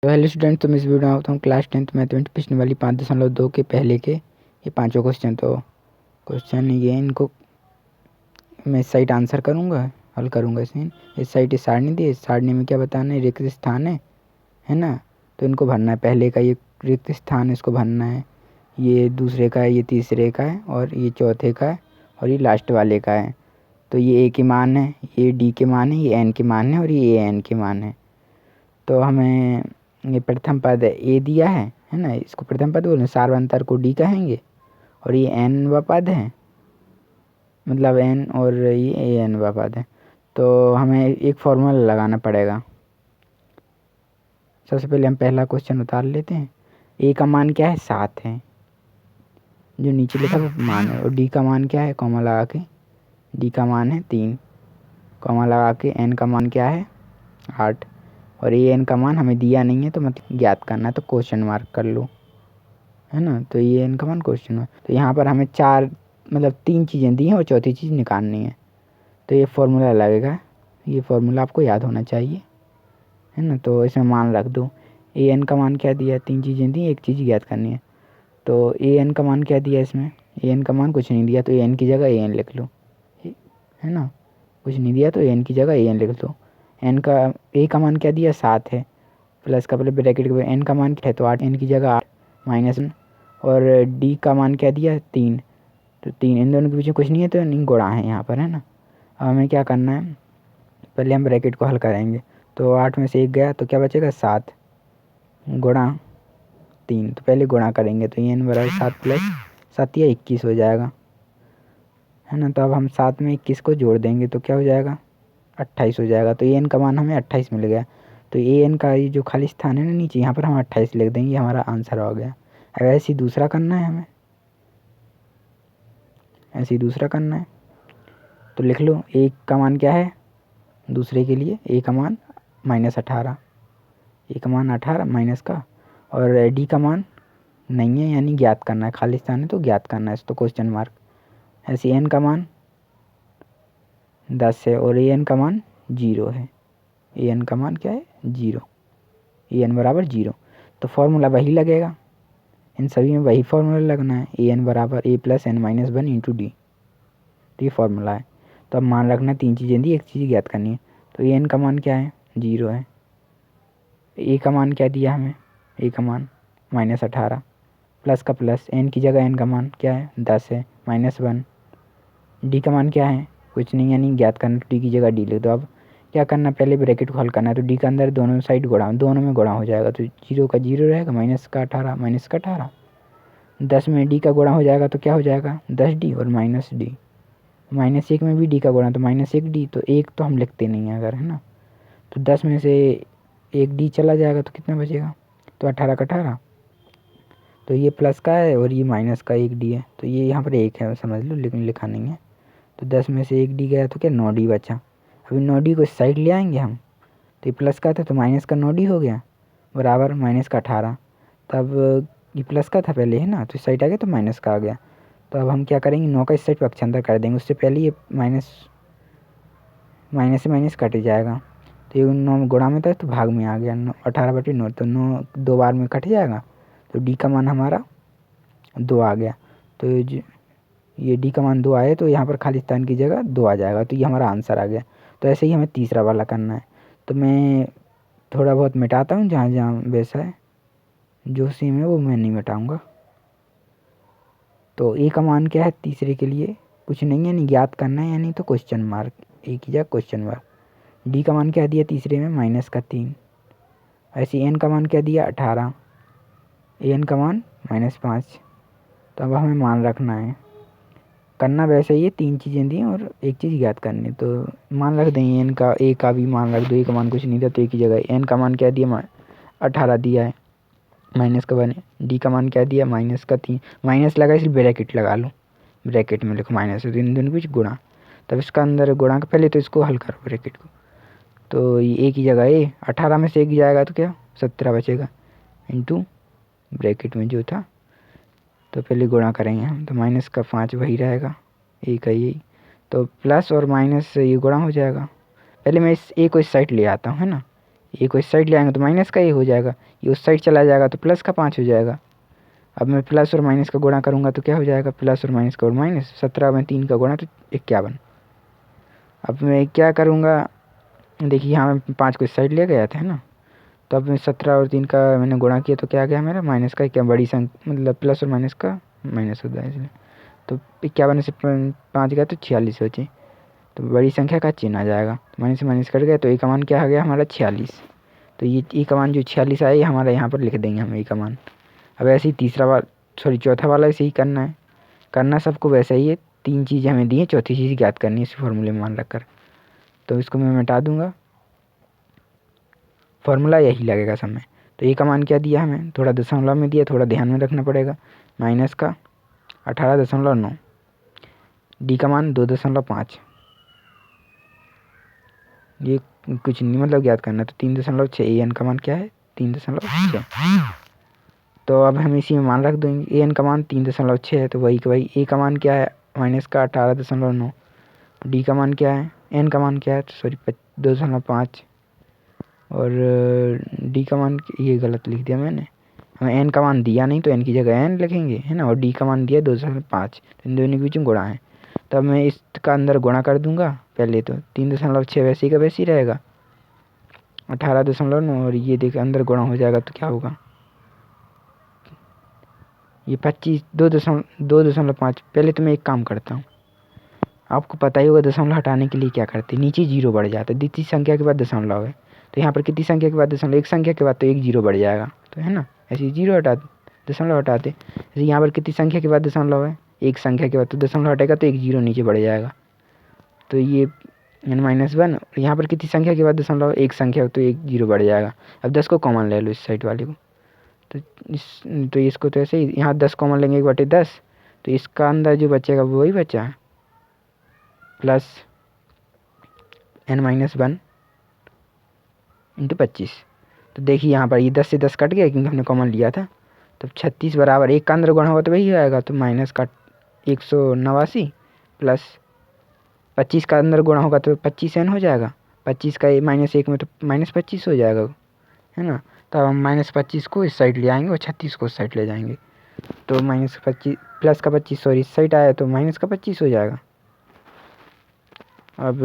तो hello student, तुम इस वीडियो में आता हूँ क्लास 10th मैथमेटिक्स पिछले वाली 5.2 के पहले के ये पांचों क्वेश्चन। तो क्वेश्चन ये इनको मैं इस साइड आंसर करूँगा, हल करूँगा। इस साइड सारणी दी है, इस सारणी में क्या बताना है, रिक्त स्थान है ना। तो इनको भरना है, पहले का ये रिक्त स्थान इसको भरना है, ये दूसरे का है, ये तीसरे का है, और ये चौथे का है, और ये लास्ट वाले का है। तो ये ए के मान है, ये डी के मान है, ये एन के मान है, और ये ए एन के मान है। तो हमें ये प्रथम पद ए दिया है ना, इसको प्रथम पद बोले, सार्वंतर को डी कहेंगे, और ये एन व पद है, मतलब एन, और ये ए एन व पद है। तो हमें एक फॉर्मूला लगाना पड़ेगा। सबसे पहले हम पहला क्वेश्चन उतार लेते हैं। ए का मान क्या है, 7 है, जो नीचे लिखा है वो मान है। और डी का मान क्या है, कॉमा लगा के, डी का मान है 3, कॉमा लगा के, एन का मान क्या है 8, और ए एन का मान हमें दिया नहीं है, तो मतलब ज्ञात करना है, तो क्वेश्चन मार्क कर लो, है ना। तो ये एन का मान क्वेश्चन मार्क। तो यहाँ पर हमें 4 मतलब 3 चीज़ें दी हैं और चौथी चीज़ निकालनी है। तो ये फॉर्मूला लगेगा, ये फॉर्मूला आपको याद होना चाहिए, है ना। तो इसमें मान रख दो। ए एन का मान क्या दिया है, 3 चीज़ें दी, एक चीज़ ज्ञात करनी है। तो ए एन का मान क्या दिया इसमें, ए एन का मान कुछ नहीं दिया, तो ए एन की जगह ए एन लिख लो, है ना। कुछ नहीं दिया तो ए एन की जगह ए एन लिख दो। एन का ए का मान क्या दिया, 7 है, प्लस का पहले ब्रैकेट के एन का मान क्या है, तो 8, एन की जगह 8 माइनस, और डी का मान क्या दिया 3, तो 3, इन दोनों के पीछे कुछ नहीं है, तो नहीं गुणा है यहाँ पर, है ना। अब हमें क्या करना है, पहले हम ब्रैकेट को हल करेंगे। तो 8 में से 1 गया तो क्या बचेगा, 7 गुणा 3, तो पहले गुणा करेंगे, तो एन बराबर 7 प्लस 7 या 21 हो जाएगा, है ना। तो अब हम 7 में 21 को जोड़ देंगे तो क्या हो जाएगा, 28 हो जाएगा। तो ए एन का मान हमें 28 मिल गया। तो ए एन का ये जो खाली स्थान है ना नीचे, यहाँ पर हम 28 लिख देंगे, हमारा आंसर हो गया। अब ऐसे ही दूसरा करना है हमें, ऐसे ही दूसरा करना है। तो लिख लो, ए का मान क्या है दूसरे के लिए, ए का मान -18, ए का मान 18 माइनस का, और डी का मान नहीं है, यानी ज्ञात करना है, खाली स्थान है तो ज्ञात करना है, तो क्वेश्चन मार्क। ऐसे एन का मान 10 है, और ए एन का मान 0 है, ए एन का मान क्या है 0, ए एन बराबर 0। तो फॉर्मूला वही लगेगा, इन सभी में वही फॉर्मूला लगना है, ए एन बराबर A plus n minus 1 into d. तो ये फॉर्मूला है। तो अब मान रखना, 3 चीज़ें दी, एक चीज़ ज्ञात करनी है। तो ए एन का मान क्या है 0 है, ए का मान क्या दिया हमें, ए का मान -18, प्लस का प्लस, एन की जगह एन का मान क्या है 10 है, -1, डी का मान क्या है कुछ नहीं, यानी ज्ञात करना, तो डी की जगह डी लिख दो। अब क्या करना, पहले ब्रैकेट को हल करना है, तो डी का अंदर दोनों साइड गुणा, दोनों में गुणा हो जाएगा, तो 0 का 0 रहेगा, माइनस का 18, माइनस का 18, 10 में डी का गुणा हो जाएगा तो क्या हो जाएगा 10 डी, और माइनस डी, -1 में भी डी का गुणा तो -1 डी, तो 1 तो हम लिखते नहीं हैं अगर, है ना। तो 10 में से 1 डी चला जाएगा तो कितना बचेगा, तो 18 का 18, तो ये प्लस का है और ये माइनस का 1 डी है, तो ये यहाँ पर 1 है समझ लो, लेकिन लिखा नहीं है। तो 10 में से 1 डी गया तो क्या 9 डी बचा। अभी 9 डी को इस साइड ले आएंगे हम, तो ये प्लस का था तो माइनस का 9 डी हो गया, बराबर माइनस का 18। तब ये प्लस का था पहले, है ना, तो इस साइड आ गया तो माइनस का आ गया। तो अब हम क्या करेंगे, 9 का इस साइड पक्षांतर कर देंगे, उससे पहले ये माइनस से माइनस कट जाएगा। तो ये 9 गुणा में था तो भाग में आ गया, 18/9, तो 9 2 बार में कट जाएगा, तो डी का मान हमारा 2 आ गया। तो ये डी का मान 2 आए, तो यहाँ पर खाली स्थान की जगह 2 आ जाएगा, तो ये हमारा आंसर आ गया। तो ऐसे ही हमें तीसरा वाला करना है। तो मैं थोड़ा बहुत मिटाता हूँ, जहाँ जहाँ वैसा है, जो सेम है वो मैं नहीं मिटाऊँगा। तो ए का मान क्या है तीसरे के लिए, कुछ नहीं है, यानी ज्ञात करना है, यानी तो क्वेश्चन मार्क, ए की जगह क्वेश्चन मार्क। डी का मान क्या दिया तीसरे में, -3। ऐसे एन का मान क्या दिया 18, एन का मान -5। तो अब हमें मान रखना है, करना वैसे ही है, 3 चीज़ें दी और एक चीज़ ज्ञात करनी। तो मान रख दें एन का, ए का भी मान रख दो, ए का मान कुछ नहीं था तो ए की जगह एन का मान क्या दिया 18 दिया है, माइनस का बने, डी का मान क्या दिया -3, माइनस लगा इसलिए ब्रैकेट लगा लो, ब्रैकेट में लिखो माइनस, तो इन दोनों के बीच गुणा, तब इसका अंदर गुणा का पहले तो इसको हल करो ब्रैकेट को। तो ये ए की जगह ए, 18 में से 1 जाएगा तो क्या 17 बचेगा, इंटू ब्रैकेट में जो था, तो पहले गुणा करेंगे हम, तो -5 वही रहेगा, ए का यही, तो प्लस और माइनस से ये गुणा हो जाएगा। पहले मैं इस ए को इस साइड ले आता हूँ, है ना, ए को इस साइड ले आएंगे तो माइनस का ए हो जाएगा, ये उस साइड चला जाएगा तो प्लस का 5 हो जाएगा। अब मैं प्लस और माइनस का गुणा करूँगा तो क्या हो जाएगा, प्लस और माइनस का और माइनस, 17 में 3 का गुणा तो 51। अब मैं क्या करूँगा, देखिए यहाँ मैं 5 को इस साइड ले गया था ना, तो अब मैं 17 और 3 का मैंने गुणा किया तो क्या आ गया मेरा, माइनस का क्या बड़ी संख्या, मतलब प्लस और माइनस का माइनस होता है इसलिए, तो 51 से 5 गया तो 46 बचे, तो बड़ी संख्या का चिन्ह आ जाएगा, तो माइनस से माइनस कट गया तो ए का मान क्या आ गया हमारा 46। तो ये ए का मान जो 46 आया ये हमारा यहाँ पर लिख देंगे हम ए का मान। अब ऐसे ही चौथा वाला ऐसे ही करना सबको वैसे ही है। 3 चीज़ें हमें दी हैं, चौथी चीज़ ज्ञात करनी है इस फॉर्मूले में मान रखकर, तो इसको मैं मिटा दूंगा, फॉर्मूला यही लगेगा सब में। तो ए का मान क्या दिया हमें, थोड़ा दशमलव में दिया, थोड़ा ध्यान में रखना पड़ेगा, माइनस का 18.9, डी का मान 2.5, ये कुछ नहीं मतलब ज्ञात करना, तो 3.6, ए एन का मान क्या है 3.6। तो अब हम इसी में मान रख देंगे, ए एन का मान 3.6 है तो वही का वही, ए का मान क्या है माइनस का 18.9, डी का मान क्या है, एन का मान क्या है सॉरी 2.5, और डी का मान ये गलत लिख दिया मैंने, हमें एन का मान दिया नहीं तो एन की जगह एन लिखेंगे है ना, और डी का मान दिया 2.5, तो इन दोनों के बीच में गुणा है। तब मैं इसका अंदर गुणा कर दूंगा पहले, तो 3.6 वैसे ही का वैसे ही रहेगा, 18.9 और ये देख अंदर गुणा हो जाएगा तो क्या होगा, ये 25 2.5। पहले तो मैं एक काम करता हूँ, आपको पता ही होगा दशमलव हटाने के लिए क्या करते हैं, नीचे जीरो बढ़ जाता है, द्वितीय संख्या के बाद दशमलव है, तो यहाँ पर कितनी संख्या के बाद दशमलव, एक संख्या के बाद तो एक जीरो बढ़ जाएगा, तो है ना, ऐसे जीरो दशमलव हटाते, जैसे यहाँ पर कितनी संख्या के बाद दशमलव है, एक संख्या के बाद, तो दशमलव हटेगा तो एक जीरो नीचे बढ़ जाएगा, तो ये -1, यहाँ पर कितनी संख्या के बाद दशमलव, एक संख्या तो एक जीरो बढ़ जाएगा। अब 10 को कॉमन ले लो इस साइड वाले को, तो इसको तो ऐसे ही यहाँ 10 कॉमन लेंगे 1/10, तो इसका अंदर जो बचेगा वो वही बचा है, प्लस n-1 इंटू 25। तो देखिए यहाँ पर ये 10 से 10 कट गया क्योंकि हमने कॉमन लिया था, तो 36 बराबर एक का अंदर गुणा होगा तो वही आएगा, तो माइनस का 189 प्लस 25 का अंदर गुणा होगा तो 25n हो जाएगा, 25 का -1 में तो -25 हो जाएगा है ना, तो हम -25 को इस साइड ले आएंगे और 36 को इस साइड ले जाएंगे, तो -25 प्लस का 25 सॉरी इस साइड आया तो माइनस का 25 हो जाएगा। अब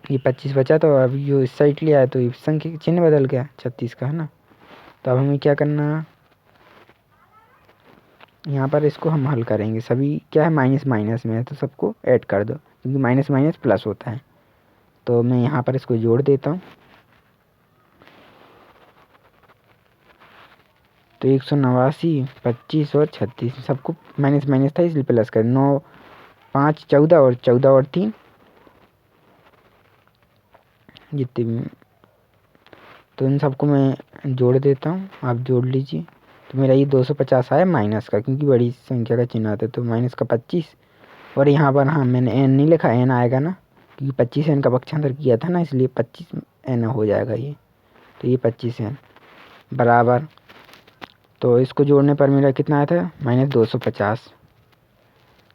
ये 25 बचा तो अब जो इस साइड ले आया तो ये संख्या चिन्ह बदल गया 36 का है ना, तो अब हमें क्या करना, यहाँ पर इसको हम हल करेंगे, सभी क्या है माइनस माइनस में है तो सबको ऐड कर दो क्योंकि माइनस माइनस प्लस होता है, तो मैं यहाँ पर इसको जोड़ देता हूँ, तो 189 25 और 36 सबको माइनस माइनस था इसलिए प्लस कर, 9 5 14 और 14 और 3 जितने भी, तो इन सबको मैं जोड़ देता हूँ, आप जोड़ लीजिए, तो मेरा ये 250 आया माइनस का क्योंकि बड़ी संख्या का चिन्ह आता है, तो माइनस का 25, और यहाँ पर हाँ मैंने एन नहीं लिखा, एन आएगा ना क्योंकि 25 एन का पक्षांतर किया था ना इसलिए 25 एन हो जाएगा ये, तो ये 25 एन बराबर, तो इसको जोड़ने पर मेरा कितना आया था -250,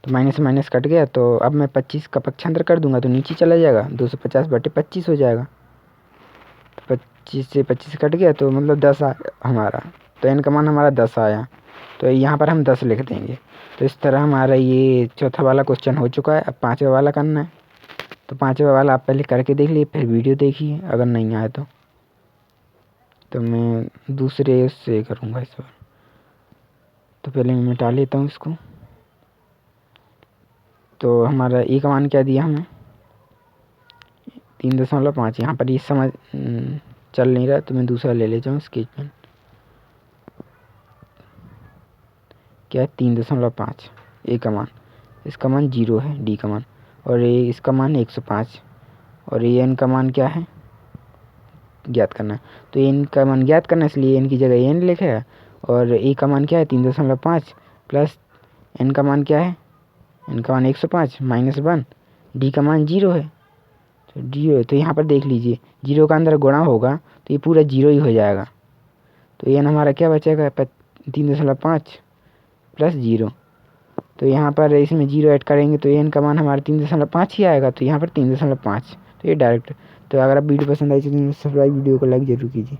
तो माइनस माइनस कट गया, तो अब मैं 25 का पक्षांतर कर दूंगा तो नीचे चला जाएगा, 250/25 हो जाएगा, तो 25 से 25 कट गया तो मतलब 10 आया हमारा, तो एन का मान हमारा 10 आया, तो यहाँ पर हम 10 लिख देंगे। तो इस तरह हमारा ये चौथा वाला क्वेश्चन हो चुका है, अब पाँचवा वाला करना है, तो पाँचवा वाला आप पहले करके देख लीजिए फिर वीडियो देखिए अगर नहीं आए तो मैं दूसरे से करूँगा इस बार, तो पहले मैं मिटा लेता हूँ इसको। तो हमारा ए का मान क्या दिया हमें 3.5, यहाँ पर ये समझ चल नहीं रहा तो मैं दूसरा ले लेता हूँ स्केच पेन, क्या है 3.5 ए का मान, इसका मान 0 है डी का मान, और ए इसका मान 105, और ए एन का मान क्या है ज्ञात करना है, तो एन का मान ज्ञात करना है इसलिए एन की जगह एन लिखा है, और ए का मान क्या है 3.5 प्लस एन का मान क्या है, एन का मान 105 -1, डी का मान 0 है, तो 0 है, तो यहाँ पर देख लीजिए 0 का अंदर गुणा होगा तो ये पूरा 0 ही हो जाएगा, तो एन हमारा क्या बचेगा 3.5 प्लस 0, तो यहाँ पर इसमें 0 ऐड करेंगे तो एन का मान हमारा 3.5 ही आएगा, तो यहाँ पर 3.5, तो ये डायरेक्ट तो अगर आप वीडियो पसंद आई तो सब्सक्राइब वीडियो को लाइक ज़रूर कीजिए।